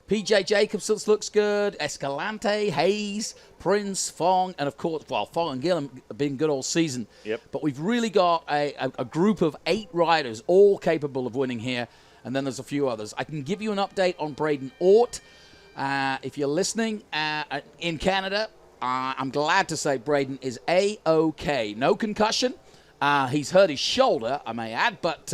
PJ Jacobsen looks good, Escalante, Hayes, Prince, Fong, and of course, well, Fong and Gillim have been good all season. Yep. But we've really got a group of 8 riders, all capable of winning here, and then there's a few others. I can give you an update on Braden Ort. If you're listening in Canada, I'm glad to say Braden is A-OK. No concussion. He's hurt his shoulder, I may add, but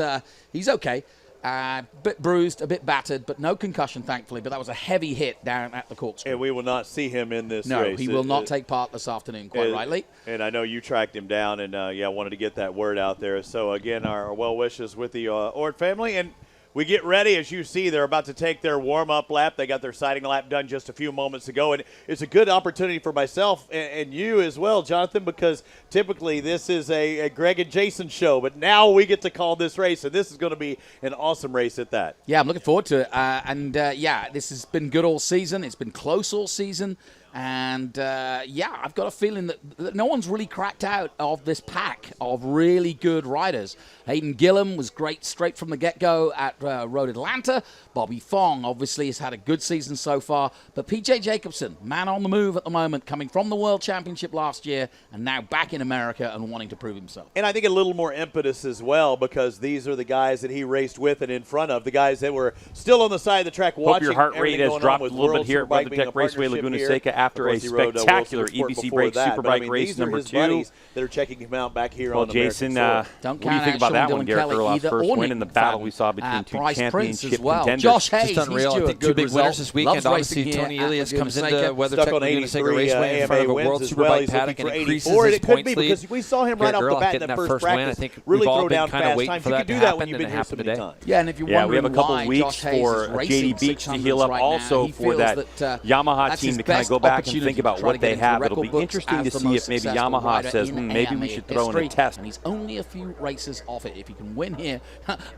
he's okay. A bit bruised, a bit battered, but no concussion, thankfully. But that was a heavy hit down at the corkscrew. And we will not see him in this no, race. No, he will not take part this afternoon, quite rightly. And I know you tracked him down and, wanted to get that word out there. So, again, our well wishes with the Ort family. And we get ready. As you see, they're about to take their warm-up lap. They got their sighting lap done just a few moments ago. And it's a good opportunity for myself and you as well, Jonathan, because typically this is a Greg and Jason show. But now we get to call this race, and this is going to be an awesome race at that. Yeah, I'm looking forward to it. This has been good all season. It's been close all season. And, I've got a feeling that no one's really cracked out of this pack of really good riders. Hayden Gillim was great straight from the get-go at Road Atlanta. Bobby Fong obviously has had a good season so far. But PJ Jacobsen, man on the move at the moment, coming from the World Championship last year and now back in America and wanting to prove himself. And I think a little more impetus as well, because these are the guys that he raced with and in front of, the guys that were still on the side of the track watching. Hope your heart rate has dropped a little bit here at WeatherTech Raceway Laguna Seca after a spectacular EBC Break Superbike race number 2. That are checking him out back here well, on Jason, American what do you think about that one, Garrett Gerloff's first win in the battle we saw between two championship contenders? Josh Hayes, just unreal. I think 2 big winners this weekend. Obviously, Tony Ilias comes into WeatherTech Laguna Seca Raceway in front of a World Superbike paddock and increases his points lead. Because we saw him right off the bat in that first practice. I think really we've all throw been down kind of fast waiting times. for You that can to do that happen, when you've and been it here so happened many today. times. Yeah, and if you're wondering we have a couple why weeks Josh Hayes for is racing JD Beach to $600s heal up, right also now, he for feels that Yamaha that's team his to kind of best go back and opportunity think about to try what to they get into have. the It'll be record interesting books to as the see most if maybe successful Yamaha rider says, in maybe we AMA should throw in a history, test. And he's only a few races off it. If he can win here,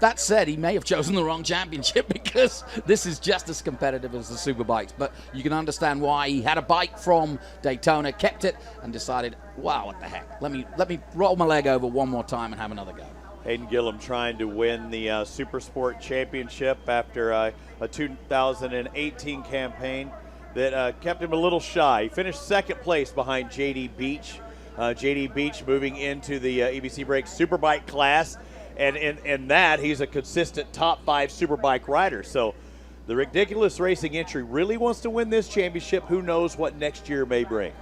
that said, he may have chosen the wrong championship because this is just as competitive as the Superbikes. But you can understand why he had a bike from Daytona, kept it, and decided, wow, what the heck? Let me roll my leg over one more time and have another go. Hayden Gillim trying to win the Supersport Championship after a 2018 campaign that kept him a little shy. He finished second place behind JD Beach. JD Beach moving into the EBC Break Superbike class. And in that, he's a consistent top 5 Superbike rider. So the Rickdiculous Racing entry really wants to win this championship. Who knows what next year may bring.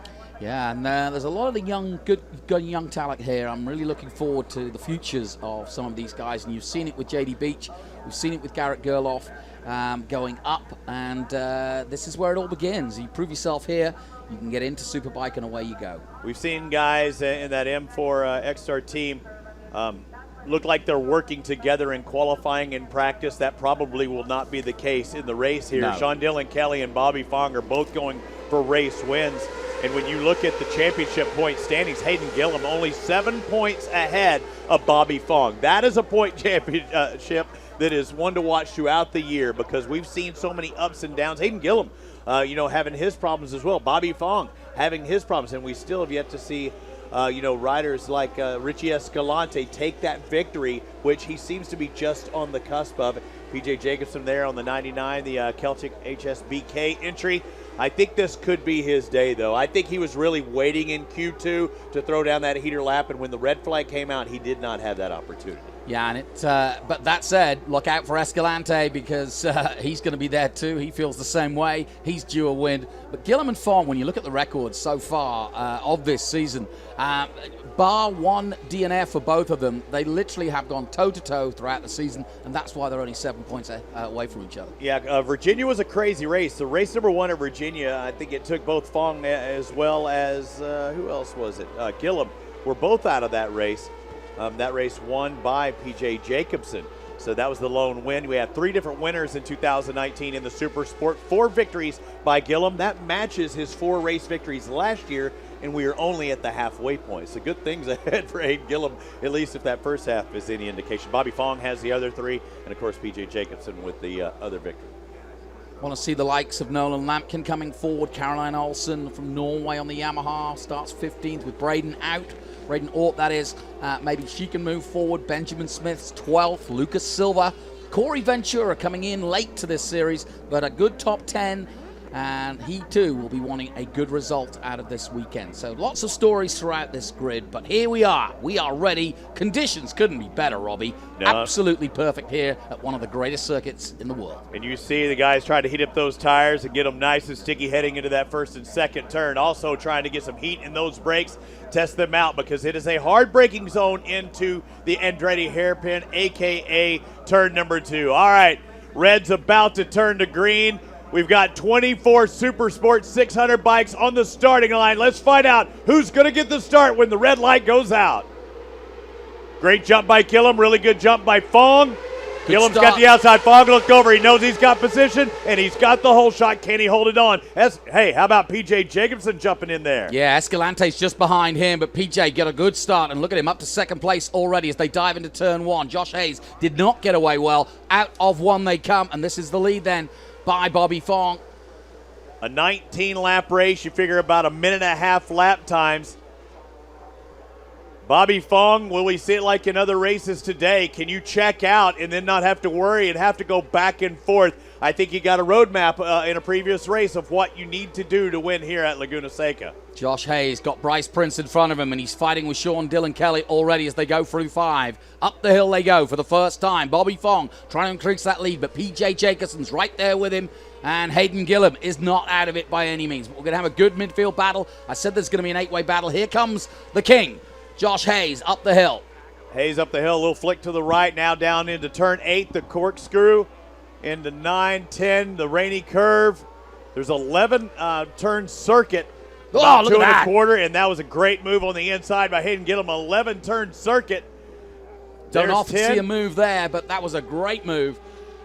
Yeah, and there's a lot of the good young talent here. I'm really looking forward to the futures of some of these guys. And you've seen it with JD Beach. We've seen it with Garrett Gerloff going up. And this is where it all begins. You prove yourself here, you can get into Superbike, and away you go. We've seen guys in that M4 ECSTAR team look like they're working together in qualifying and practice. That probably will not be the case in the race here. No. Sean Dillon Kelly and Bobby Fong are both going for race wins. And when you look at the championship point standings, Hayden Gillim only 7 points ahead of Bobby Fong. That is a point championship that is one to watch throughout the year because we've seen so many ups and downs. Hayden Gillim, having his problems as well. Bobby Fong having his problems. And we still have yet to see, riders like Richie Escalante take that victory, which he seems to be just on the cusp of. PJ Jacobsen there on the 99, the Celtic HSBK entry. I think this could be his day, though. I think he was really waiting in Q2 to throw down that heater lap, and when the red flag came out, he did not have that opportunity. Yeah, and but that said, look out for Escalante because he's going to be there too. He feels the same way. He's due a win. But Gillim and Fong, when you look at the records so far of this season, bar one DNF for both of them, they literally have gone toe-to-toe throughout the season, and that's why they're only 7 points away from each other. Yeah, Virginia was a crazy race. The race number 1 at Virginia, I think it took both Fong as well as, who else was it? Gillim were both out of that race. That race won by PJ Jacobsen. So that was the lone win. We had 3 different winners in 2019 in the Supersport. 4 victories by Gillim. That matches his 4 race victories last year, and we are only at the halfway point. So good things ahead for Hayden Gillim, at least if that first half is any indication. Bobby Fong has the other 3, and of course PJ Jacobsen with the other victory. Want to see the likes of Nolan Lampkin coming forward. Caroline Olsen from Norway on the Yamaha starts 15th with Braden out. Braden Ort, that is. Maybe she can move forward. Benjamin Smith's 12th. Lucas Silva Corey Ventura coming in late to this series, but a good top 10. And he too will be wanting a good result out of this weekend. So lots of stories throughout this grid, but here we are. We are ready. Conditions couldn't be better, Robbie. No. Absolutely perfect here at one of the greatest circuits in the world. And you see the guys trying to heat up those tires and get them nice and sticky heading into that first and second turn. Also trying to get some heat in those brakes, test them out, because it is a hard braking zone into the Andretti hairpin, a.k.a. turn number 2. All right, red's about to turn to green. We've got 24 Supersport 600 bikes on the starting line. Let's find out who's going to get the start when the red light goes out. Great jump by Gillim. Really good jump by Fong. Gillim's got the outside. Fong looked over. He knows he's got position, and he's got the hole shot. Can he hold it on? Hey, how about PJ Jacobsen jumping in there? Yeah, Escalante's just behind him, but PJ got a good start, and look at him up to second place already as they dive into turn 1. Josh Hayes did not get away well. Out of 1 they come, and this is the lead then by Bobby Fong. A 19-lap race. You figure about a minute and a half lap times. Bobby Fong, will we see it like in other races today? Can you check out and then not have to worry and have to go back and forth? I think you got a roadmap in a previous race of what you need to do to win here at Laguna Seca. Josh Hayes got Bryce Prince in front of him, and he's fighting with Sean Dylan Kelly already as they go through 5. Up the hill they go for the first time. Bobby Fong trying to increase that lead, but PJ Jacobsen's right there with him, and Hayden Gillim is not out of it by any means. We're going to have a good midfield battle. I said there's going to be an 8-way battle. Here comes the king, Josh Hayes, up the hill. Hayes up the hill, a little flick to the right, now down into turn 8, the corkscrew, into 9, 10, the rainy curve. There's 11 turn circuit, about 2 1/4, and that was a great move on the inside by Hayden Gillim. 11 turn circuit. Don't often see a move there, but that was a great move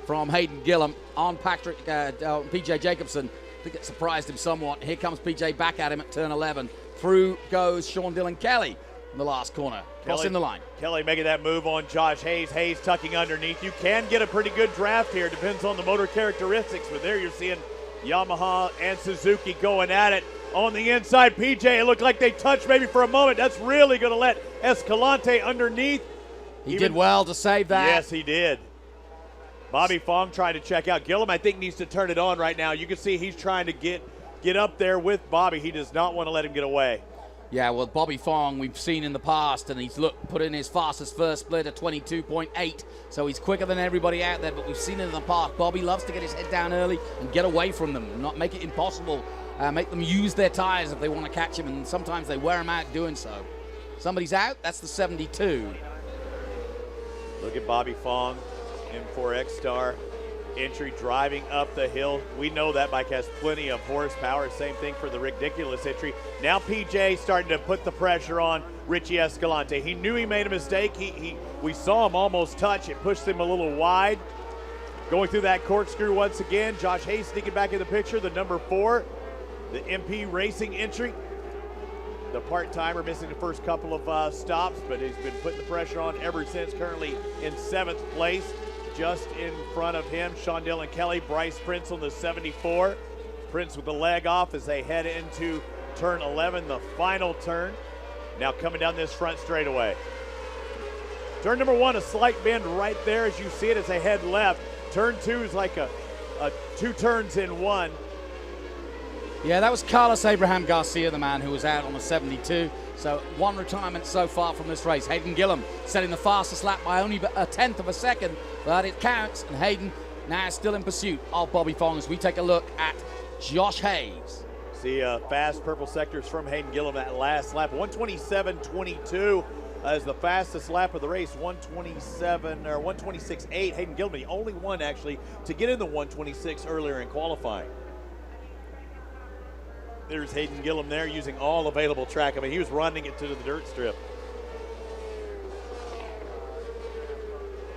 from Hayden Gillim on PJ Jacobsen. I think it surprised him somewhat. Here comes PJ back at him at turn 11. Through goes Sean Dylan Kelly in the last corner. Crossing the line. Kelly making that move on Josh Hayes. Hayes tucking underneath. You can get a pretty good draft here. Depends on the motor characteristics. But there you're seeing Yamaha and Suzuki going at it. On the inside, PJ, it looked like they touched maybe for a moment. That's really going to let Escalante underneath. He did well to save that. Yes, he did. Bobby Fong trying to check out. Gillim, I think, needs to turn it on right now. You can see he's trying to get up there with Bobby. He does not want to let him get away. Yeah, well, Bobby Fong we've seen in the past, and he's put in his fastest first split at 22.8, so he's quicker than everybody out there, but we've seen it in the past. Bobby loves to get his head down early and get away from them, not make it impossible, make them use their tires if they want to catch him, and sometimes they wear him out doing so. Somebody's out, that's the 72. Look at Bobby Fong, M4ECSTAR entry driving up the hill. We know that bike has plenty of horsepower. Same thing for the Rickdiculous entry. Now PJ starting to put the pressure on Richie Escalante. He knew he made a mistake. We saw him almost touch. It pushed him a little wide. Going through that corkscrew once again. Josh Hayes sneaking back in the picture, the number 4, the MP Racing entry. The part-timer missing the first couple of stops, but he's been putting the pressure on ever since. Currently in 7th place. Just in front of him, Sean Dylan Kelly, Bryce Prince on the 74. Prince with the leg off as they head into turn 11, the final turn. Now coming down this front straightaway. Turn number 1, a slight bend right there as you see it as they head left. Turn 2 is like a 2 turns in 1. Yeah, that was Carlos Abraham Garcia, the man who was out on the 72. So 1 retirement so far from this race. Hayden Gillim setting the fastest lap by only a 1/10 of a second, but it counts. And Hayden now still in pursuit of Bobby Fong as we take a look at Josh Hayes. See fast purple sectors from Hayden Gillim that last lap. 127.22 is the fastest lap of the race. 126.8. Hayden Gillim, the only one actually to get in the 126 earlier in qualifying. There's Hayden Gillim there using all available track. I mean, he was running it to the dirt strip.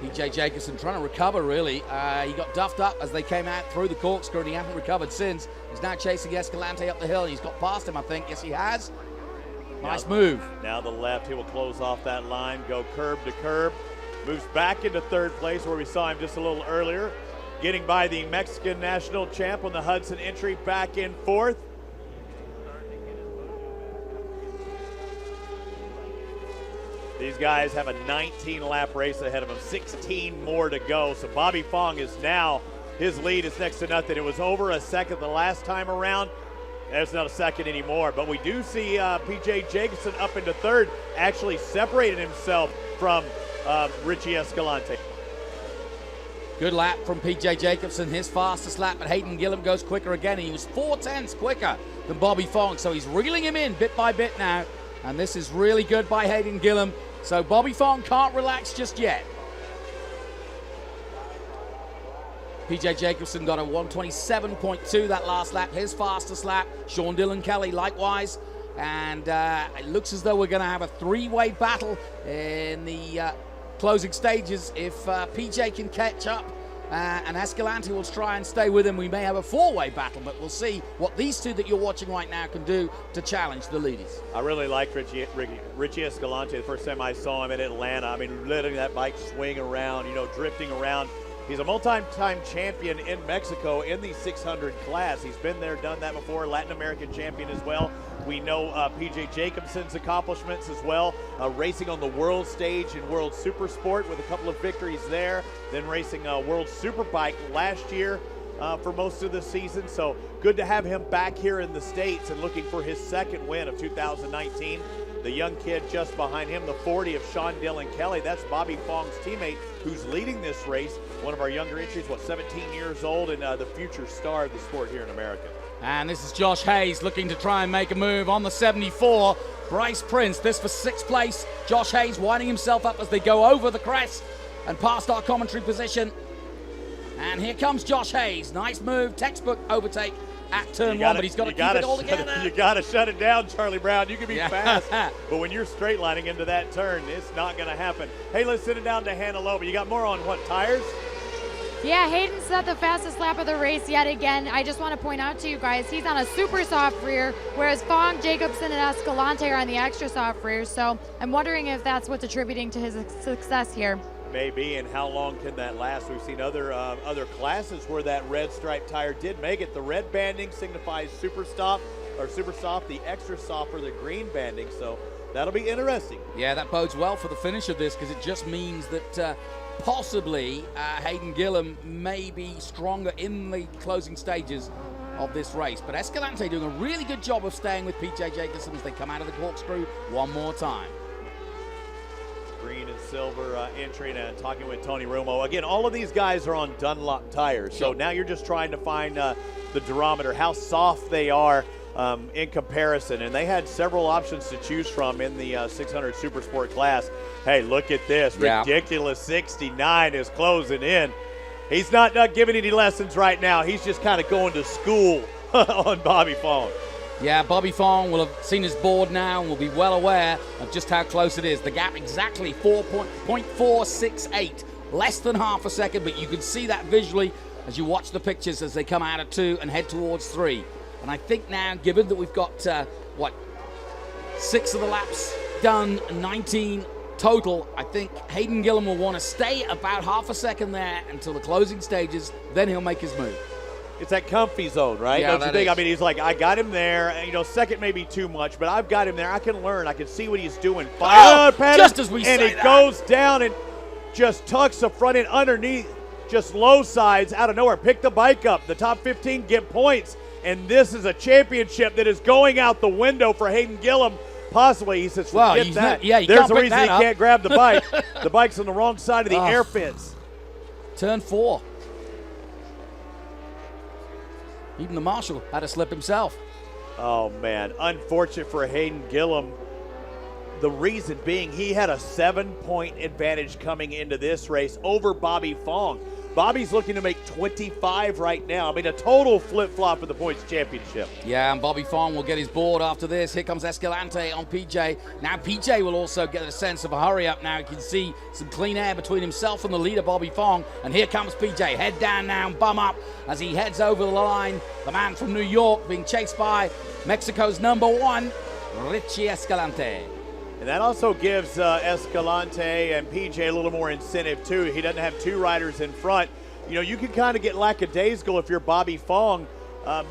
PJ Jacobsen trying to recover, really. He got duffed up as they came out through the corkscrew, and he hasn't recovered since. He's now chasing Escalante up the hill, and he's got past him, I think. Yes, he has. Nice move. Now the left, he will close off that line, go curb to curb. Moves back into 3rd place where we saw him just a little earlier. Getting by the Mexican national champ on the Hudson entry, back in 4th. These guys have a 19-lap race ahead of them, 16 more to go. So Bobby Fong is now, his lead is next to nothing. It was over a second the last time around. It's not a second anymore. But we do see PJ Jacobsen up into third, actually separated himself from Richie Escalante. Good lap from PJ Jacobsen, his fastest lap, but Hayden Gillim goes quicker again. He was 4/10 quicker than Bobby Fong, so he's reeling him in bit by bit now. And this is really good by Hayden Gillim. So Bobby Fong can't relax just yet. PJ Jacobsen got a 1:27.2 that last lap, his fastest lap. Sean Dillon Kelly likewise. And it looks as though we're going to have a three-way battle in the closing stages. If PJ can catch up and Escalante will try and stay with him, we may have a four-way battle, but we'll see what these two that you're watching right now can do to challenge the leaders. I really liked Richie Escalante the first time I saw him in Atlanta. I mean, letting that bike swing around, drifting around. He's a multi-time champion in Mexico in the 600 class. He's been there, done that before, Latin American champion as well. We know PJ Jacobsen's accomplishments as well, racing on the world stage in World Supersport with a couple of victories there, then racing World Superbike last year for most of the season. So good to have him back here in the States and looking for his second win of 2019. The young kid just behind him, the 40 of Sean Dillon Kelly. That's Bobby Fong's teammate who's leading this race. One of our younger entries, 17 years old, and the future star of the sport here in America. And this is Josh Hayes looking to try and make a move on the 74. Bryce Prince, this for sixth place. Josh Hayes winding himself up as they go over the crest and past our commentary position. And here comes Josh Hayes. Nice move, textbook overtake at turn one, but he's got to keep it all together. You got to shut it down, Charlie Brown. You can be fast, but when you're straight lining into that turn, it's not going to happen. Hey, let's send it down to Hannah Loeb. You got more on what, tires? Yeah, Hayden set the fastest lap of the race yet again. I just want to point out to you guys, he's on a super soft rear, whereas Fong, Jacobsen, and Escalante are on the extra soft rear. So I'm wondering if that's what's attributing to his success here. Maybe, and how long can that last? We've seen other classes where that red stripe tire did make it. The red banding signifies super soft, the extra soft for the green banding. So that'll be interesting. Yeah, that bodes well for the finish of this because it just means that possibly Hayden Gillim may be stronger in the closing stages of this race. But Escalante doing a really good job of staying with PJ Jacobsen as they come out of the corkscrew one more time. Green and silver entry, and talking with Tony Romo. Again, all of these guys are on Dunlop tires. So now you're just trying to find the durometer, how soft they are in comparison. And they had several options to choose from in the 600 Supersport class. Hey, look at this. Yeah. Rickdiculous 69 is closing in. He's not giving any lessons right now. He's just kind of going to school on Bobby Fong. Yeah, Bobby Fong will have seen his board now and will be well aware of just how close it is. The gap exactly 4.468, less than half a second, but you can see that visually as you watch the pictures as they come out of 2 and head towards 3. And I think now, given that we've got, 6 of the laps done, 19 total, I think Hayden Gillim will want to stay about half a second there until the closing stages, then he'll make his move. It's that comfy zone, right? Yeah, don't you think? I mean, he's like, I got him there. And, second may be too much, but I've got him there. I can learn. I can see what he's doing. Just as we say that. And it goes down and just tucks the front end underneath, just low sides out of nowhere. Pick the bike up. The top 15 get points. And this is a championship that is going out the window for Hayden Gillim. Possibly, he says, forget that. There's a reason he can't grab the bike. The bike's on the wrong side of the air fence. Turn 4. Even the marshal had to slip himself. Oh, man. Unfortunate for Hayden Gillim. The reason being he had a 7-point advantage coming into this race over Bobby Fong. Bobby's looking to make 25 right now. I mean, a total flip-flop in the points championship. Yeah, and Bobby Fong will get his board after this. Here comes Escalante on PJ. Now PJ will also get a sense of a hurry up now. You can see some clean air between himself and the leader, Bobby Fong. And here comes PJ. Head down now and bum up as he heads over the line. The man from New York being chased by Mexico's #1, Richie Escalante. And that also gives Escalante and PJ a little more incentive, too. He doesn't have 2 riders in front. You can kind of get lackadaisical if you're Bobby Fong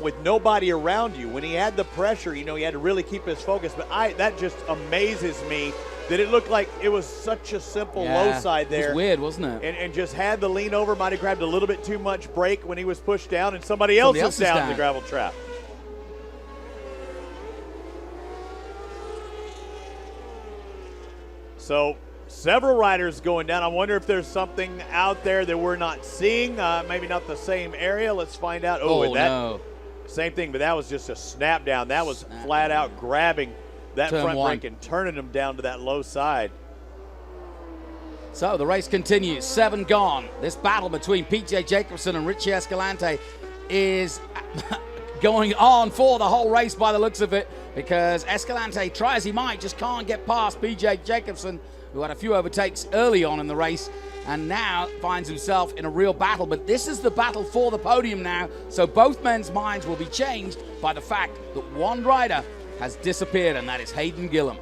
with nobody around you. When he had the pressure, he had to really keep his focus. But that just amazes me that it looked like it was such a simple low side there. It was weird, wasn't it? And just had the lean over, might have grabbed a little bit too much brake when he was pushed down, and somebody else is down the gravel trap. So several riders going down. I wonder if there's something out there that we're not seeing. Maybe not the same area. Let's find out. No. Same thing, but that was just a snap down. That was flat out grabbing that front brake and turning him down to that low side. So the race continues. 7 gone. This battle between PJ Jacobsen and Richie Escalante is going on for the whole race by the looks of it, because Escalante, try as he might, just can't get past PJ Jacobsen, who had a few overtakes early on in the race and now finds himself in a real battle. But this is the battle for the podium now, so both men's minds will be changed by the fact that one rider has disappeared, and that is Hayden Gillim.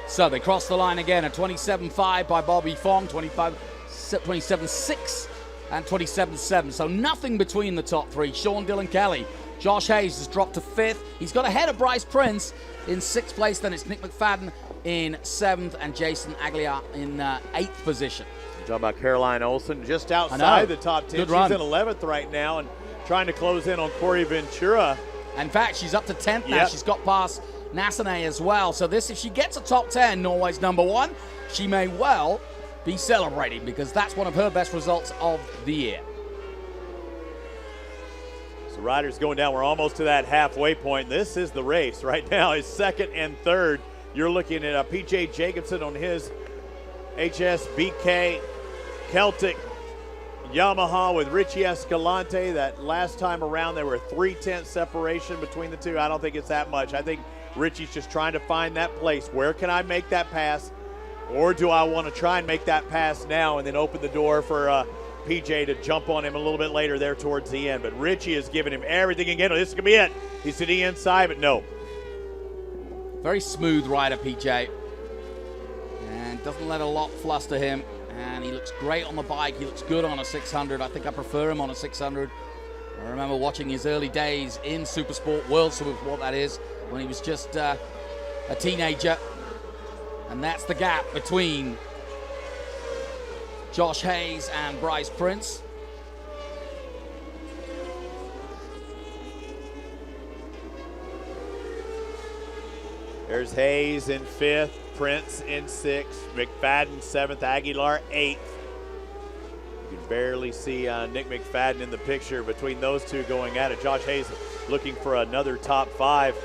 So they cross the line again at 27.5 by Bobby Fong, 27.6 and 27.7. So nothing between the top three. Sean Dillon Kelly. Josh Hayes has dropped to 5th. He's got ahead of Bryce Prince in 6th place. Then it's Nick McFadden in 7th and Jason Aguilar in 8th position. Talking about Caroline Olsen just outside the top 10. She's in 11th right now and trying to close in on Corey Ventura. In fact, she's up to 10th now. Yep. She's got past Nassane as well. So this, if she gets a top 10, Norway's number 1, she may well be celebrating, because that's one of her best results of the year. So riders going down. We're almost to that halfway point. This is the race right now. Is 2nd and 3rd. You're looking at PJ Jacobsen on his HSBK Celtic Yamaha with Richie Escalante. That last time around, there were 3/10 separation between the two. I don't think it's that much. I think Richie's just trying to find that place. Where can I make that pass? Or do I want to try and make that pass now and then open the door for PJ to jump on him a little bit later there towards the end? But Richie is giving him everything he can. This is going to be it. He's to the inside, but no. Very smooth rider, PJ. And doesn't let a lot fluster him. And he looks great on the bike. He looks good on a 600. I think I prefer him on a 600. I remember watching his early days in Supersport, World Supersport that is, when he was just a teenager. And that's the gap between Josh Hayes and Bryce Prince. There's Hayes in 5th, Prince in 6th, McFadden 7th, Aguilar 8th. You can barely see Nick McFadden in the picture between those two going at it. Josh Hayes looking for another top 5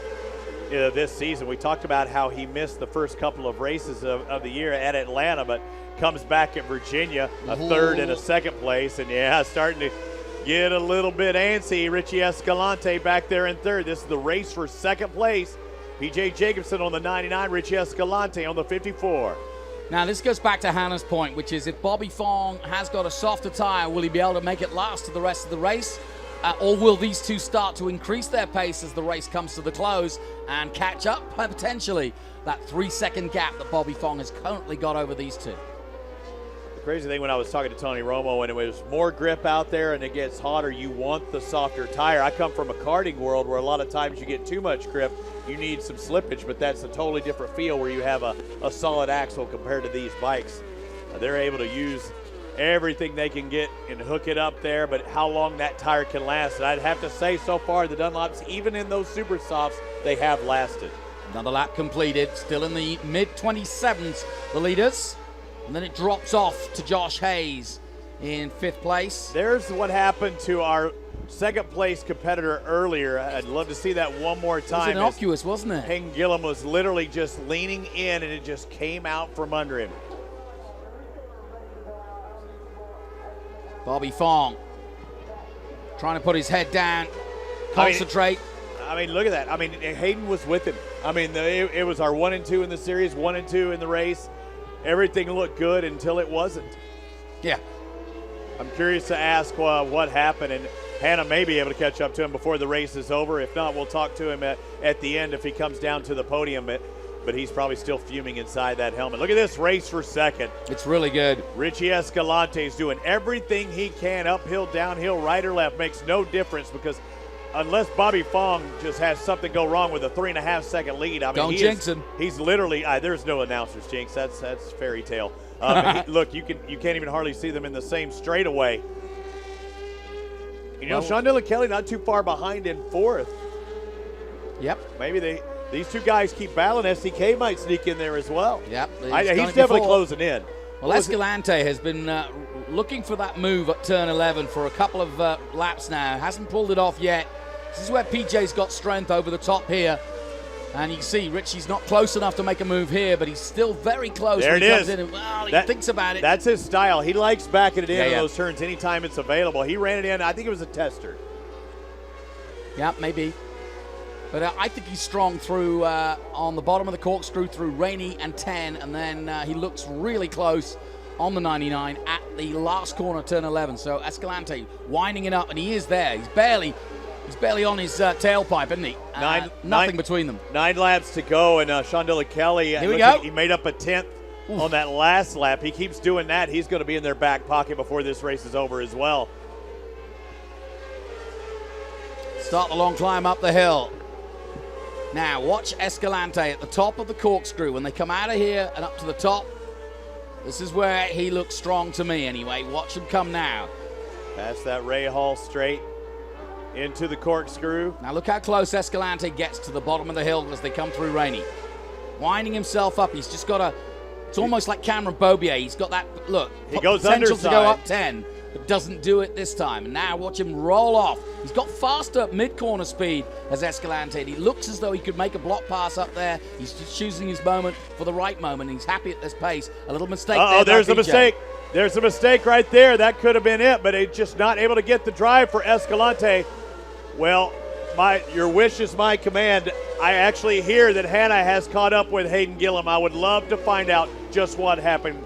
this season. We talked about how he missed the first couple of races of the year at Atlanta, but comes back at Virginia, a 3rd and a 2nd place. And yeah, starting to get a little bit antsy. Richie Escalante back there in 3rd. This is the race for 2nd place. PJ Jacobsen on the 99, Richie Escalante on the 54. Now, this goes back to Hannah's point, which is if Bobby Fong has got a softer tire, will he be able to make it last to the rest of the race? Or will these two start to increase their pace as the race comes to the close and catch up potentially that 3-second gap that Bobby Fong has currently got over these two? The crazy thing when I was talking to Tony Romo, when it was more grip out there and it gets hotter, you want the softer tire. I come from a karting world where a lot of times you get too much grip, you need some slippage, but that's a totally different feel where you have a solid axle compared to these bikes. They're able to use everything they can get and hook it up there, but how long that tire can last. And I'd have to say so far the Dunlops, even in those super softs, they have lasted. Another lap completed, still in the mid-27s, the leaders. And then it drops off to Josh Hayes in 5th place. There's what happened to our 2nd place competitor earlier. I'd love to see that one more time. It was innocuous, wasn't it? Hayden Gillim was literally just leaning in and it just came out from under him. Bobby Fong trying to put his head down, concentrate. I mean, look at that. I mean, Hayden was with him. I mean, it was our 1 and 2 in the series, 1 and 2 in the race. Everything looked good until it wasn't. Yeah. I'm curious to ask what happened, and Hannah may be able to catch up to him before the race is over. If not, we'll talk to him at the end if he comes down to the podium. But he's probably still fuming inside that helmet. Look at this race for 2nd. It's really good. Richie Escalante is doing everything he can, uphill, downhill, right or left. Makes no difference because unless Bobby Fong just has something go wrong with a 3.5-second lead. I mean, Don't jinx him. He's literally there's no announcer's jinx. That's fairy tale. Look, you can't even hardly see them in the same straightaway. You know, Sean Dillon Kelly not too far behind in 4th. Yep. Maybe these two guys keep battling. SDK might sneak in there as well. Yep. He's definitely closing in. Well, Escalante has been looking for that move at turn 11 for a couple of laps now. Hasn't pulled it off yet. This is where PJ's got strength over the top here. And you can see Richie's not close enough to make a move here, but he's still very close there when he comes in and he thinks about it. That's his style. He likes backing it in those turns anytime it's available. He ran it in. I think it was a tester. Yeah, maybe. But I think he's strong through on the bottom of the corkscrew through Rainey and 10, and then he looks really close on the 99 at the last corner, turn 11. So Escalante winding it up, and he is there. He's barely on his tailpipe, isn't he? Nothing between them. 9 laps to go, and Sean Dillon Kelly, here we go. He made up a 10th on that last lap. He keeps doing that. He's going to be in their back pocket before this race is over as well. Start the long climb up the hill. Now, watch Escalante at the top of the corkscrew. When they come out of here and up to the top, this is where he looks strong to me anyway. Watch him come now. Past that Ray Hall straight into the corkscrew. Now look how close Escalante gets to the bottom of the hill as they come through Rainey. Winding himself up. He's just got it's almost like Cameron Bobier. He's got that, look, he goes potential underside to go up 10, but doesn't do it this time. And now watch him roll off. He's got faster mid-corner speed as Escalante. He looks as though he could make a block pass up there. He's just choosing his moment for the right moment. He's happy at this pace. A little mistake there. There's a mistake. There's a mistake right there. That could have been it, but he's just not able to get the drive for Escalante. Well, your wish is my command. I actually hear that Hannah has caught up with Hayden Gillim. I would love to find out just what happened.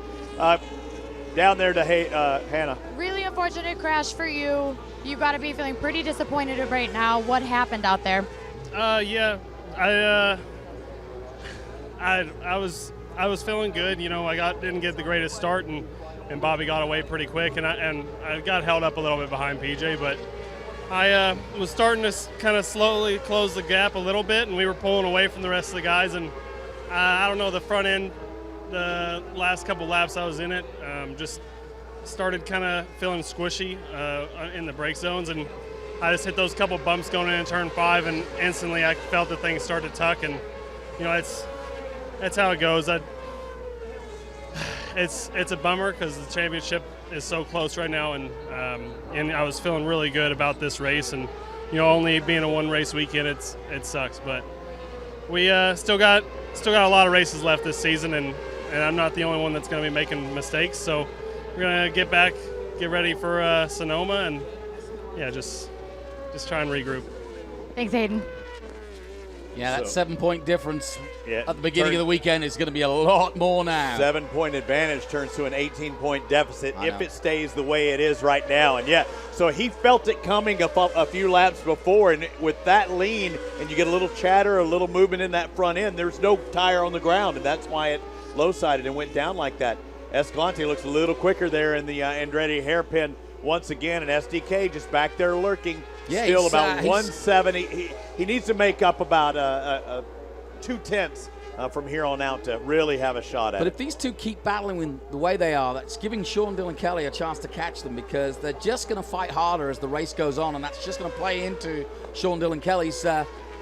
Down there to Hannah. Really unfortunate crash for you. You got to be feeling pretty disappointed right now. What happened out there? Yeah, I was feeling good. You know, didn't get the greatest start, and Bobby got away pretty quick, and I got held up a little bit behind PJ, but I was starting to kind of slowly close the gap a little bit, and we were pulling away from the rest of the guys, and I don't know, the front end, the last couple laps I was in it, just started kind of feeling squishy in the brake zones, and I just hit those couple bumps going into turn 5, and instantly I felt the thing start to tuck, and you know, that's how it goes. It's a bummer because the championship is so close right now, and I was feeling really good about this race, and you know, only being a one race weekend, it sucks, but we still got a lot of races left this season, and I'm not the only one that's going to be making mistakes, so we're going to get ready for Sonoma, and yeah, just try and regroup. Thanks, Hayden. Yeah, that 7-point difference at the beginning of the weekend is going to be a lot more now. 7-point advantage turns to an 18-point deficit if it stays the way it is right now. And yeah, so he felt it coming a few laps before, and with that lean, and you get a little chatter, a little movement in that front end, there's no tire on the ground, and that's why it low-sided and went down like that. Escalante looks a little quicker there in the Andretti hairpin once again, and SDK just back there lurking. Yeah, still about 170. He needs to make up about 2/10 from here on out to really have a shot at it. But if these two keep battling the way they are, that's giving Sean Dillon Kelly a chance to catch them, because they're just going to fight harder as the race goes on, and that's just going to play into Sean Dillon Kelly's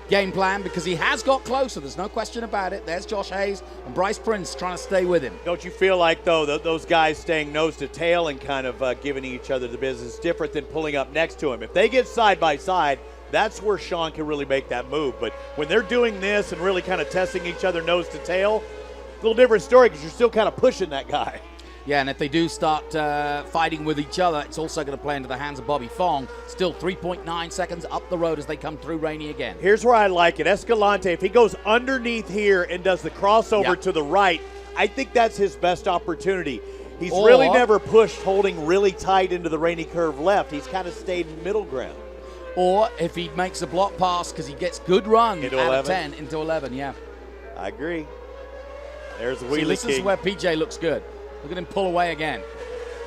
game plan, because he has got closer. There's no question about it. There's Josh Hayes and Bryce Prince trying to stay with him. Don't you feel like, though, those guys staying nose to tail and kind of giving each other the business is different than pulling up next to him? If they get side by side, that's where Sean can really make that move. But when they're doing this and really kind of testing each other nose to tail, a little different story, because you're still kind of pushing that guy. Yeah, and if they do start fighting with each other, it's also going to play into the hands of Bobby Fong. Still 3.9 seconds up the road as they come through Rainey again. Here's where I like it. Escalante, if he goes underneath here and does the crossover to the right, I think that's his best opportunity. He's really never pushed holding really tight into the Rainey curve left. He's kind of stayed in middle ground. Or if he makes a block pass, because he gets good run into out 11. of 10 into 11, yeah. I agree. There's the wheelie See, this king. is where PJ looks good. Look at him pull away again.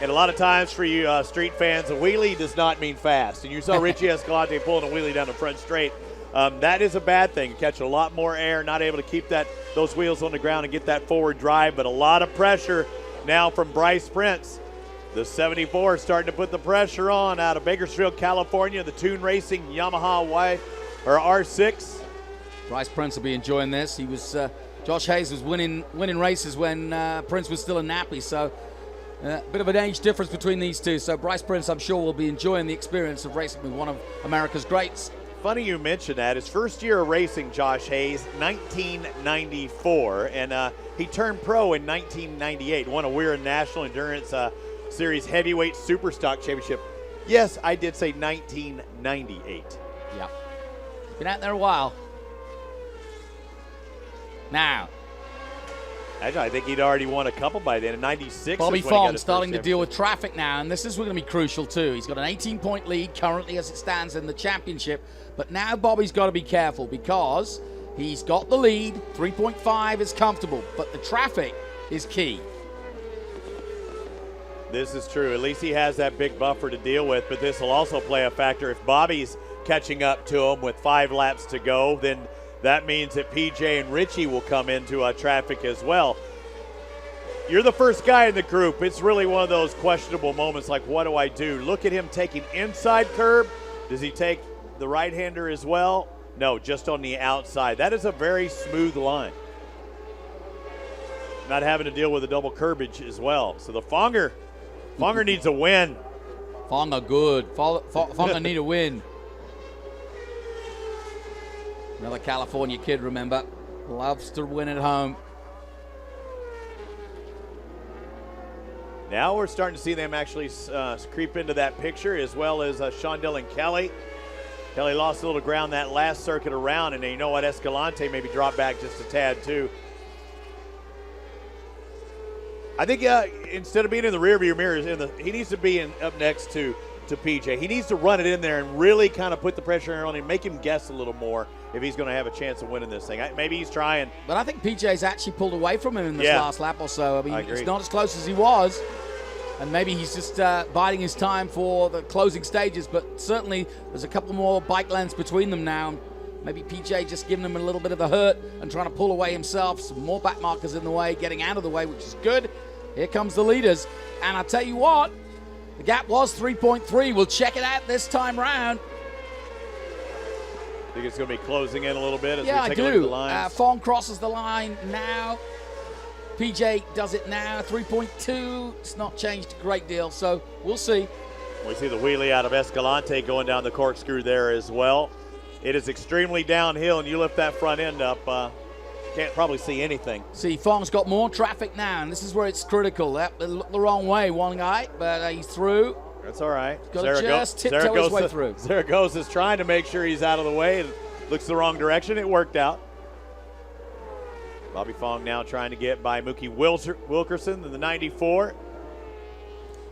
And a lot of times for you street fans, a wheelie does not mean fast. And you saw Richie Escalante pulling a wheelie down the front straight. That is a bad thing. Catch a lot more air, not able to keep those wheels on the ground and get that forward drive. But a lot of pressure now from Bryce Prince. The 74 starting to put the pressure on out of Bakersfield, California. The Toon Racing Yamaha R6. Bryce Prince will be enjoying this. He was Josh Hayes was winning races when Prince was still a nappy, so a bit of an age difference between these two. So Bryce Prince, I'm sure, will be enjoying the experience of racing with one of America's greats. Funny you mention that. His first year of racing, Josh Hayes, 1994, and he turned pro in 1998. Won a Weir National Endurance Series Heavyweight Superstock Championship. Yes, I did say 1998. Yeah, been out there a while. Now, actually, I think he'd already won a couple by then. In 96, Bobby Fong starting to deal with traffic now, and this is going to be crucial too. He's got an 18-point lead currently as it stands in the championship, but now Bobby's got to be careful because he's got the lead. 3.5 is comfortable, but the traffic is key. This is true. At least he has that big buffer to deal with, but this will also play a factor. If Bobby's catching up to him with 5 laps to go, then that means that PJ and Richie will come into traffic as well. You're the first guy in the group. It's really one of those questionable moments like, what do I do? Look at him taking inside curb. Does he take the right-hander as well? No, just on the outside. That is a very smooth line. Not having to deal with the double curbage as well. So the Fonger needs a win. Fonger good. Fonger need a win. Another California kid, remember, loves to win at home. Now we're starting to see them actually creep into that picture, as well as Shondell and Kelly. Kelly lost a little ground that last circuit around, and you know what, Escalante maybe dropped back just a tad too. I think instead of being in the rearview mirrors, he needs to be up next to PJ. He needs to run it in there and really kind of put the pressure on him, make him guess a little more if he's going to have a chance of winning this thing. Maybe he's trying. But I think PJ's actually pulled away from him in this last lap or so. I mean, it's not as close as he was. And maybe he's just biding his time for the closing stages. But certainly there's a couple more bike lengths between them now. Maybe PJ just giving him a little bit of the hurt and trying to pull away himself. Some more back markers in the way, getting out of the way, which is good. Here comes the leaders. And I'll tell you what, the gap was 3.3. We'll check it out this time round. I think it's going to be closing in a little bit as we take a look at the lines. Fong crosses the line now. PJ does it now. 3.2. It's not changed a great deal, so we'll see. We see the wheelie out of Escalante going down the corkscrew there as well. It is extremely downhill, and you lift that front end up, can't probably see anything. See, Fong's got more traffic now, and this is where it's critical. That looked the wrong way, one guy, but he's through. That's all right. Got to just tiptoe his way through. Zaragoza's trying to make sure he's out of the way. It looks the wrong direction. It worked out. Bobby Fong now trying to get by Mookie Wilkerson in the 94.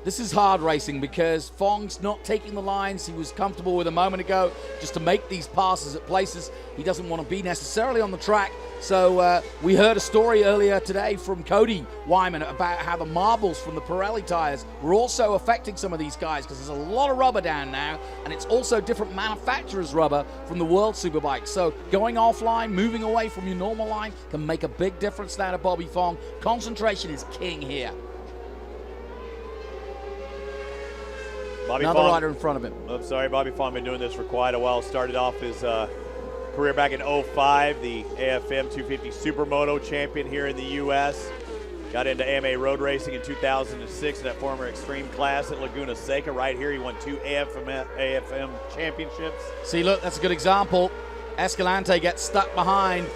This is hard racing because Fong's not taking the lines he was comfortable with a moment ago just to make these passes at places he doesn't want to be necessarily on the track. So we heard a story earlier today from Cody Wyman about how the marbles from the Pirelli tires were also affecting some of these guys because there's a lot of rubber down now, and it's also different manufacturers' rubber from the World Superbike. So going offline, moving away from your normal line can make a big difference now to Bobby Fong. Concentration is king here. Another rider in front of him. I'm sorry, Bobby Fong been doing this for quite a while. Started off his career back in 05, the AFM 250 Supermoto champion here in the U.S. Got into AMA road racing in 2006 in that former extreme class at Laguna Seca. Right here, he won 2 AFM championships. See, look, that's a good example. Escalante gets stuck behind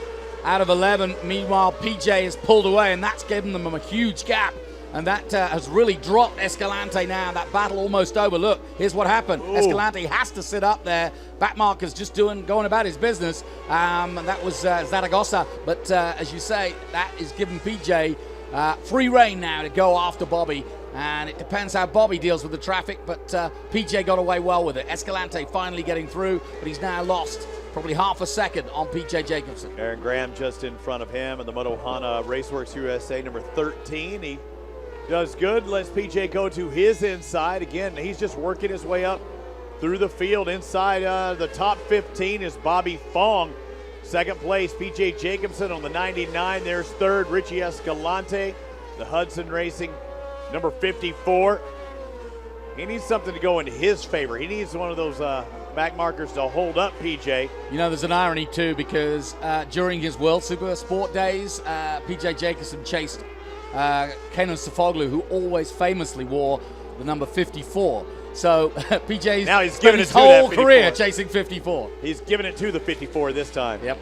out of 11. Meanwhile, PJ is pulled away, and that's given them a huge gap. And that has really dropped Escalante now. That battle almost over. Look, here's what happened. Ooh. Escalante has to sit up there. Backmarker's just going about his business. And that was Zaragoza. But as you say, that is giving PJ free reign now to go after Bobby. And it depends how Bobby deals with the traffic. But PJ got away well with it. Escalante finally getting through, but he's now lost probably half a second on PJ Jacobsen. Aaron Graham just in front of him, and the MotoAmerica Raceworks USA number 13. He does good. Lets PJ go to his inside. Again, he's just working his way up through the field. Inside the top 15 is Bobby Fong. Second place, PJ Jacobsen on the 99. There's third, Richie Escalante, the Hudson Racing, number 54. He needs something to go in his favor. He needs one of those back markers to hold up PJ. You know, there's an irony, too, because during his World Supersport days, PJ Jacobsen chased Kenan Sofoglu, who always famously wore the number 54. So PJ's now he's given his whole career chasing 54. He's given it to the 54 this time. Yep.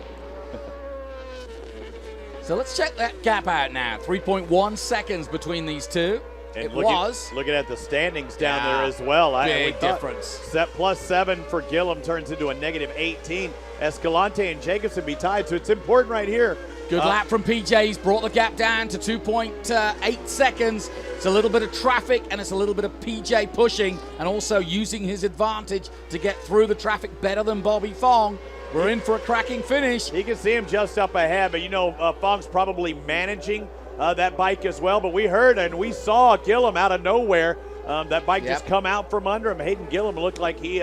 So let's check that gap out now. 3.1 seconds between these two. And looking at the standings down there as well. Big difference. Set +7 for Gillim turns into a -18. Escalante and Jacobsen be tied, so it's important right here. Good lap from PJ. He's brought the gap down to 2.8 seconds. It's a little bit of traffic, and it's a little bit of PJ pushing and also using his advantage to get through the traffic better than Bobby Fong. We're in for a cracking finish. You can see him just up ahead, but you know Fong's probably managing that bike as well. But we heard and we saw Gillim out of nowhere. That bike just come out from under him. Hayden Gillim looked like he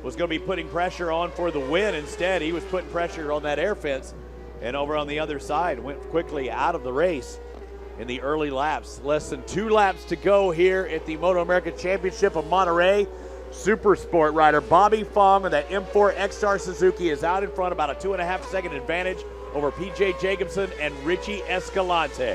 was going to be putting pressure on for the win. Instead, he was putting pressure on that air fence. And over on the other side, went quickly out of the race in the early laps. Less than 2 laps to go here at the MotoAmerica Championship of Monterey. Supersport rider Bobby Fong of that M4 ECSTAR Suzuki is out in front, about a 2.5 second advantage over PJ Jacobsen and Richie Escalante.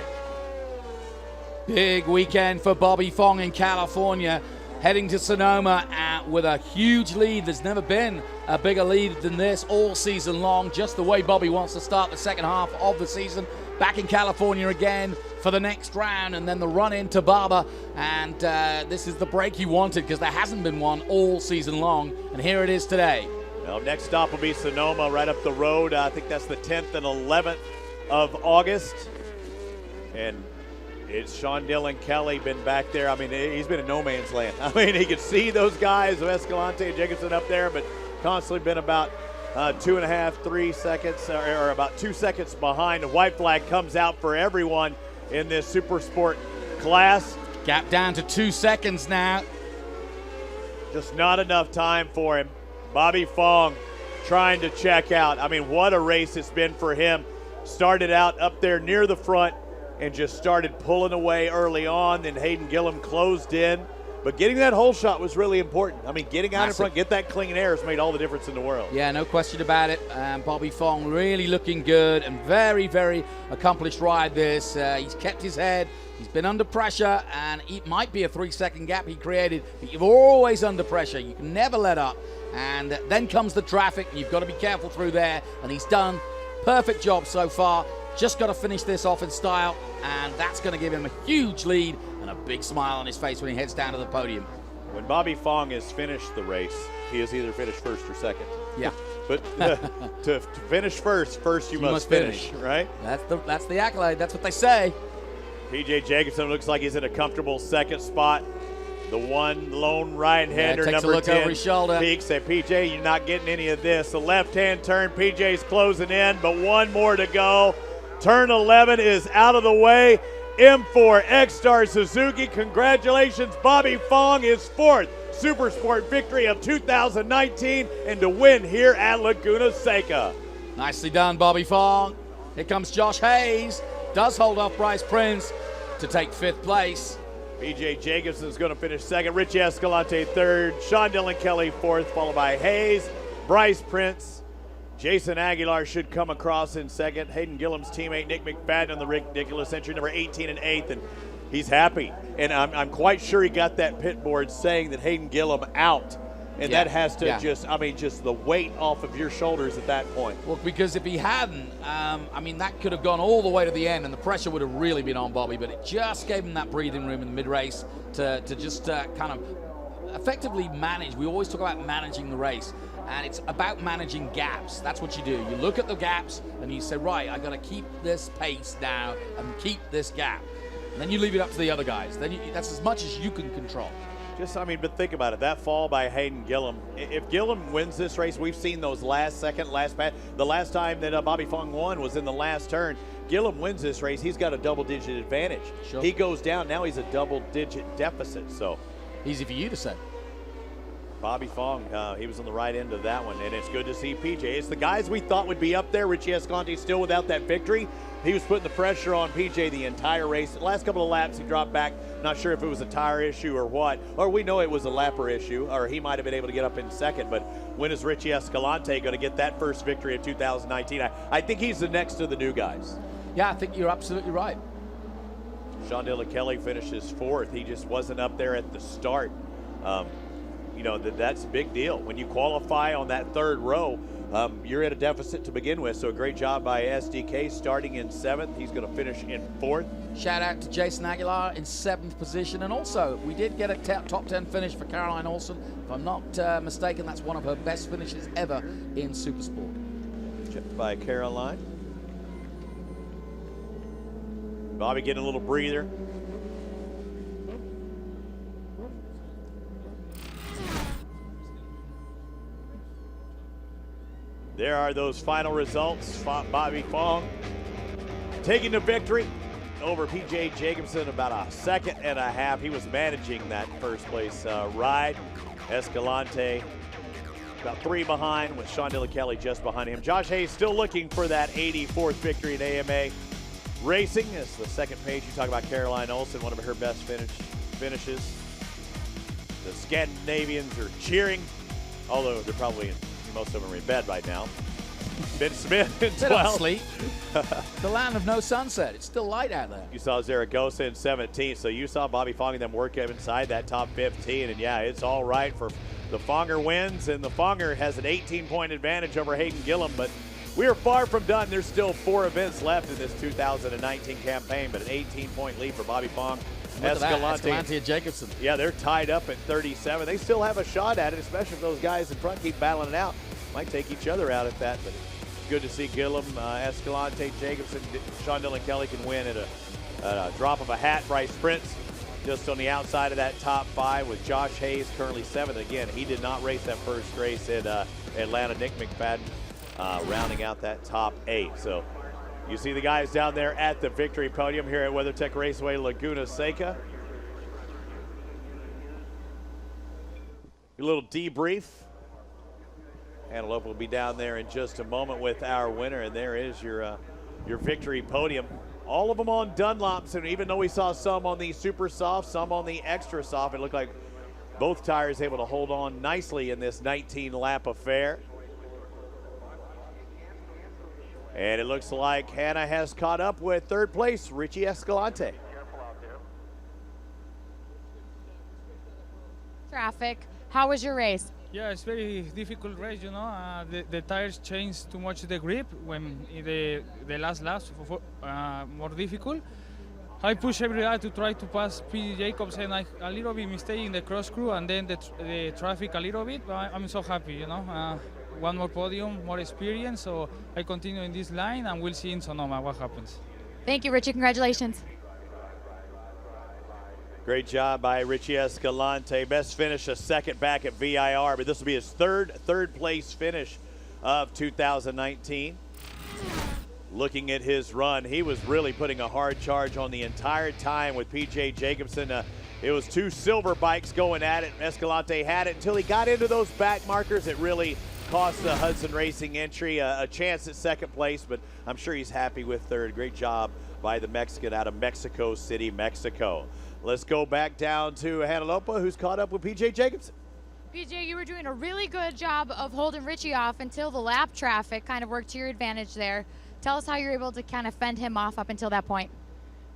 Big weekend for Bobby Fong in California, heading to Sonoma with a huge lead. There's never been a bigger lead than this all season long, just the way Bobby wants to start the second half of the season. Back in California again for the next round, and then the run into Barber. And this is the break he wanted, because there hasn't been one all season long, and here it is today. Well, next stop will be Sonoma, right up the road. I think that's the 10th and 11th of August. And it's Sean Dillon Kelly been back there. I mean, he's been in no man's land. I mean, he could see those guys of Escalante and Jacobsen up there, but constantly been about 2.5, 3 seconds, or about 2 seconds behind. The white flag comes out for everyone in this super sport class. Gap down to 2 seconds now. Just not enough time for him. Bobby Fong trying to check out. I mean, what a race it's been for him. Started out up there near the front and just started pulling away early on. Then Hayden Gillim closed in. But getting that hole shot was really important. I mean, getting out in front, get that clean air has made all the difference in the world. Yeah, no question about it. Bobby Fong really looking good and very, very accomplished ride this. He's kept his head. He's been under pressure, and it might be a 3-second gap he created, but you're always under pressure. You can never let up. And then comes the traffic, and you've got to be careful through there. And he's done perfect job so far. Just got to finish this off in style, and that's going to give him a huge lead and a big smile on his face when he heads down to the podium. When Bobby Fong has finished the race, he has either finished first or second. Yeah. But to finish first you must finish, right? That's the accolade. That's what they say. PJ Jacobsen looks like he's in a comfortable second spot. The one lone right-hander, takes number a look 10, over his shoulder. peeks at PJ. You're not getting any of this. The left-hand turn, PJ's closing in, but one more to go. Turn 11 is out of the way. M4 ECSTAR Suzuki. Congratulations, Bobby Fong, his 4th Supersport victory of 2019, and to win here at Laguna Seca. Nicely done, Bobby Fong. Here comes Josh Hayes. Does hold off Bryce Prince to take 5th place. PJ Jacobsen is going to finish 2nd. Richie Escalante 3rd. Sean Dillon Kelly 4th, followed by Hayes, Bryce Prince. Jason Aguilar should come across in 2nd. Hayden Gillim's teammate Nick McFadden on the Rickdiculous entry, number 18 and 8th, and he's happy. And I'm quite sure he got that pit board saying that Hayden Gillim out. And that has to just the weight off of your shoulders at that point. Well, because if he hadn't, that could have gone all the way to the end, and the pressure would have really been on Bobby, but it just gave him that breathing room in the mid-race to just kind of effectively manage. We always talk about managing the race, and it's about managing gaps. That's what you do. You look at the gaps, and you say, right, I got to keep this pace now and keep this gap. And then you leave it up to the other guys. Then that's as much as you can control. But think about it. That fall by Hayden Gillim. If Gillim wins this race, we've seen those last pass. The last time that Bobby Fong won was in the last turn. Gillim wins this race, he's got a double-digit advantage. Sure. He goes down, now he's a double-digit deficit. So easy for you to say. Bobby Fong, he was on the right end of that one, and it's good to see PJ. It's the guys we thought would be up there. Richie Escalante still without that victory. He was putting the pressure on PJ the entire race. The last couple of laps, he dropped back. Not sure if it was a tire issue or what, or we know it was a lapper issue, or he might have been able to get up in second. But when is Richie Escalante going to get that first victory of 2019? I think he's the next of the new guys. Yeah, I think you're absolutely right. Sean Dillon Kelly finishes fourth. He just wasn't up there at the start. That's a big deal. When you qualify on that third row, you're at a deficit to begin with. So a great job by SDK starting in seventh. He's going to finish in fourth. Shout out to Jason Aguilar in seventh position. And also, we did get a top 10 finish for Caroline Olsen. If I'm not mistaken, that's one of her best finishes ever in Supersport. Checked by Caroline. Bobby getting a little breather. There are those final results. Bobby Fong taking the victory over PJ Jacobsen about a second and a half. He was managing that first place ride. Escalante about 3 behind with Sean Dillon Kelly just behind him. Josh Hayes still looking for that 84th victory in AMA Racing. It's the second page. You talk about Caroline Olsen, one of her best finishes. The Scandinavians are cheering, although they're probably most of them are in bed right now. Ben Smith in 12th. Sleep. The land of no sunset. It's still light out there. You saw Zaragoza in 17th, so you saw Bobby Fong and them work inside that top 15, and yeah, it's all right for the Fonger wins, and the Fonger has an 18-point advantage over Hayden Gillim, but we are far from done. There's still 4 events left in this 2019 campaign, but an 18-point lead for Bobby Fong. Escalante and Jacobsen. Yeah, they're tied up at 37. They still have a shot at it, especially if those guys in front keep battling it out. Might take each other out at that, but it's good to see Gillim, Escalante, Jacobsen, Sean Dillon Kelly can win at a drop of a hat. Bryce Prince just on the outside of that top 5 with Josh Hayes currently 7th. Again, he did not race that first race at Atlanta. Nick McFadden rounding out that top 8. So you see the guys down there at the victory podium here at WeatherTech Raceway Laguna Seca. A little debrief. Antelope will be down there in just a moment with our winner, and there is your victory podium. All of them on Dunlops, and even though we saw some on the super soft, some on the extra soft, it looked like both tires able to hold on nicely in this 19-lap affair. And it looks like Hannah has caught up with third place, Richie Escalante. Traffic. How was your race? Yeah, it's very difficult race, you know. The tires changed too much the grip when the last laps more difficult. I push every lap to try to pass PJ Jacobsen. I a little bit mistake in the cross crew and then the traffic a little bit, but I'm so happy, you know. One more podium, more experience, so I continue in this line and we'll see in Sonoma what happens. Thank you, Richie. Congratulations. Great job by Richie Escalante. Best finish a second back at VIR, but this will be his third place finish of 2019. Looking at his run, he was really putting a hard charge on the entire time with PJ Jacobsen. It was 2 silver bikes going at it. Escalante had it until he got into those back markers. It really cost the Hudson Racing entry a chance at second place, but I'm sure he's happy with third. Great job by the Mexican out of Mexico City, Mexico. Let's go back down to Hanalopa, who's caught up with PJ Jacobsen. PJ, you were doing a really good job of holding Richie off until the lap traffic kind of worked to your advantage there. Tell us how you were able to kind of fend him off up until that point.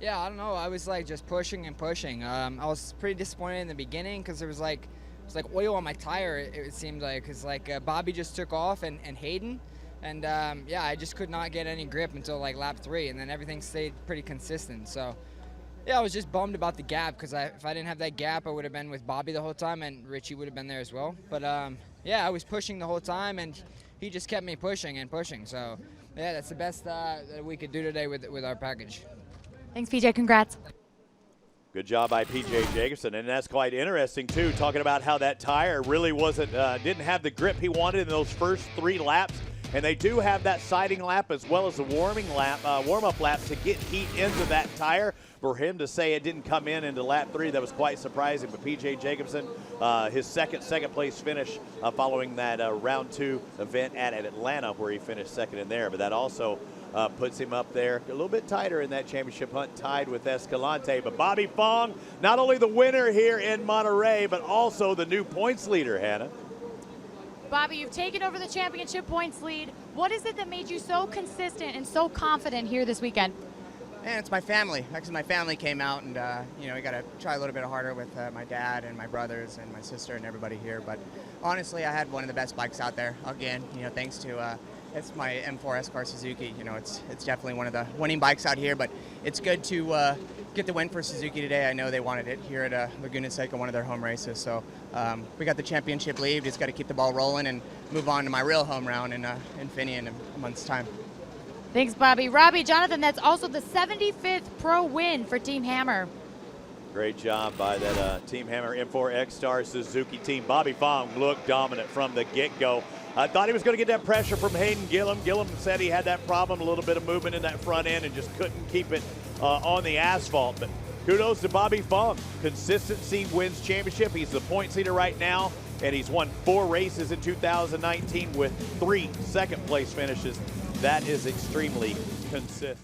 Yeah, I don't know. I was like just pushing and pushing. I was pretty disappointed in the beginning because there was like oil on my tire. It seemed like because Bobby just took off and Hayden, and yeah, I just could not get any grip until like lap 3, and then everything stayed pretty consistent. So yeah, I was just bummed about the gap because if I didn't have that gap, I would have been with Bobby the whole time, and Richie would have been there as well. But yeah, I was pushing the whole time, and he just kept me pushing and pushing. So yeah, that's the best that we could do today with our package. Thanks, PJ. Congrats. Good job by PJ Jacobsen, and that's quite interesting too, talking about how that tire really wasn't, didn't have the grip he wanted in those first 3 laps. And they do have that siding lap as well as the warm-up lap to get heat into that tire. For him to say it didn't come in into lap 3, that was quite surprising. But PJ Jacobsen, his second place finish following that round 2 event at Atlanta, where he finished second in there. But that also puts him up there a little bit tighter in that championship hunt, tied with Escalante. But Bobby Fong, not only the winner here in Monterey, but also the new points leader, Hannah. Bobby, you've taken over the championship points lead. What is it that made you so consistent and so confident here this weekend? And it's my family. Actually, my family came out, and you know, we got to try a little bit harder with my dad and my brothers and my sister and everybody here. But honestly, I had one of the best bikes out there. Again, you know, thanks to it's my M4 S-Car Suzuki. You know, it's definitely one of the winning bikes out here. But it's good to get the win for Suzuki today. I know they wanted it here at Laguna Seca, one of their home races. So we got the championship lead. Just got to keep the ball rolling and move on to my real home round in Finney in a month's time. Thanks, Bobby. Robbie, Jonathan, that's also the 75th pro win for Team Hammer. Great job by that Team Hammer M4 ECSTAR Suzuki team. Bobby Fong looked dominant from the get-go. I thought he was going to get that pressure from Hayden Gillim. Gillim said he had that problem, a little bit of movement in that front end, and just couldn't keep it on the asphalt. But kudos to Bobby Fong. Consistency wins championship. He's the points leader right now, and he's won 4 races in 2019 with 3 second-place finishes. That is extremely consistent.